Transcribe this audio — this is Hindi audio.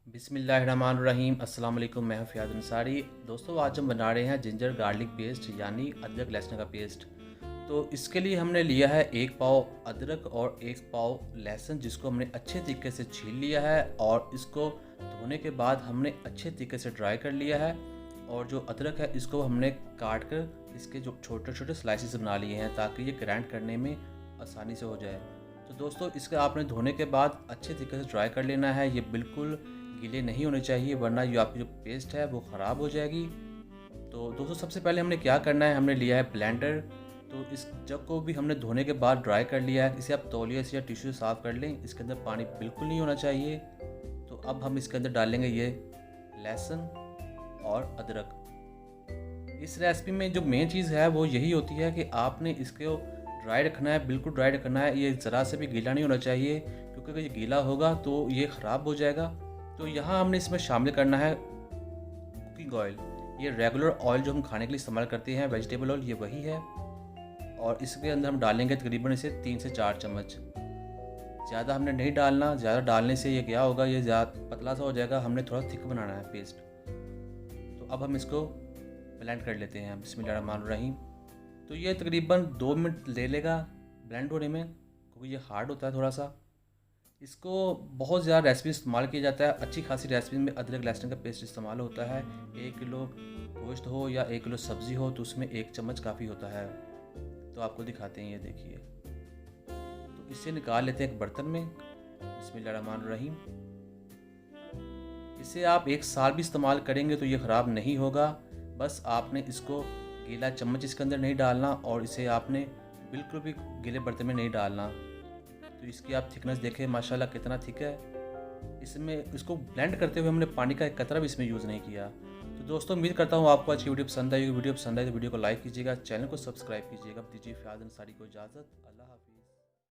बिस्मिल्लाहिर्रहमानिर्रहीम। अस्सलाम वालेकुम। मैं हूं फ़ियाज़ अंसारी। दोस्तों, आज हम बना रहे हैं जिंजर गार्लिक पेस्ट यानी अदरक लहसुन का पेस्ट। तो इसके लिए हमने लिया है 1 पाव अदरक और 1 पाव लहसुन, जिसको हमने अच्छे तरीके से छील लिया है और इसको धोने के बाद हमने अच्छे तरीके से ड्राई कर लिया है। और जो अदरक है इसको हमने काट कर इसके जो छोटे छोटे स्लाइसेस बना लिए हैं ताकि ये ग्राइंड करने में आसानी से हो जाए। तो दोस्तों, इसका आपने धोने के बाद अच्छे तरीके से ड्राई कर लेना है। ये बिल्कुल गीले नहीं होने चाहिए, वरना ये आपकी जो पेस्ट है वो ख़राब हो जाएगी। तो दोस्तों, सबसे पहले हमने क्या करना है, हमने लिया है ब्लेंडर। तो इस जग को भी हमने धोने के बाद ड्राई कर लिया है। इसे आप तौलिए से या टिश्यू से साफ़ कर लें। इसके अंदर पानी बिल्कुल नहीं होना चाहिए। तो अब हम इसके अंदर डालेंगे ये लहसुन और अदरक। इस रेसिपी में जो मेन चीज़ है वो यही होती है कि आपने इसको ड्राई रखना है, बिल्कुल ड्राई रखना है। ये ज़रा से भी गीला नहीं होना चाहिए, क्योंकि अगर ये गीला होगा तो ये ख़राब हो जाएगा। तो यहाँ हमने इसमें शामिल करना है कुकिंग ऑयल। ये रेगुलर ऑयल जो हम खाने के लिए इस्तेमाल करते हैं, वेजिटेबल ऑयल, ये वही है। और इसके अंदर हम डालेंगे तकरीबन इसे 3 से 4 चम्मच। ज़्यादा हमने नहीं डालना, ज़्यादा डालने से ये क्या होगा, ये ज़्यादा पतला सा हो जाएगा। हमने थोड़ा थिक बनाना है पेस्ट। तो अब हम इसको ब्लेंड कर लेते हैं। बिस्मिल्लाहिर्रहमानिर्रहीम। तो ये तकरीबन 2 मिनट ले लेगा ब्लेंड होने में, क्योंकि ये हार्ड होता है थोड़ा सा। इसको बहुत ज़्यादा रेसिपी इस्तेमाल किया जाता है। अच्छी खासी रेसिपी में अदरक लहसुन का पेस्ट इस्तेमाल होता है। 1 किलो गोश्त हो या 1 किलो सब्ज़ी हो तो उसमें 1 चम्मच काफ़ी होता है। तो आपको दिखाते हैं, ये देखिए। तो इसे निकाल लेते हैं एक बर्तन में। बिस्मिल्लाहिर्रहमानिर्रहीम। इसे आप 1 साल भी इस्तेमाल करेंगे तो ये ख़राब नहीं होगा। बस आपने इसको गीला चम्मच इसके अंदर नहीं डालना और इसे आपने बिल्कुल भी गीले बर्तन में नहीं डालना। तो इसकी आप थिकनेस देखें, माशाल्लाह कितना थिक है। इसमें इसको ब्लेंड करते हुए हमने पानी का एक कतरा भी इसमें यूज़ नहीं किया। तो दोस्तों, उम्मीद करता हूँ आपको आज की वीडियो पसंद आई। वीडियो पसंद आई तो वीडियो को लाइक कीजिएगा, चैनल को सब्सक्राइब कीजिएगा। दीजिए फ़ियाज़ अंसारी को इजाज़त। अल्लाह हाफ़िज़।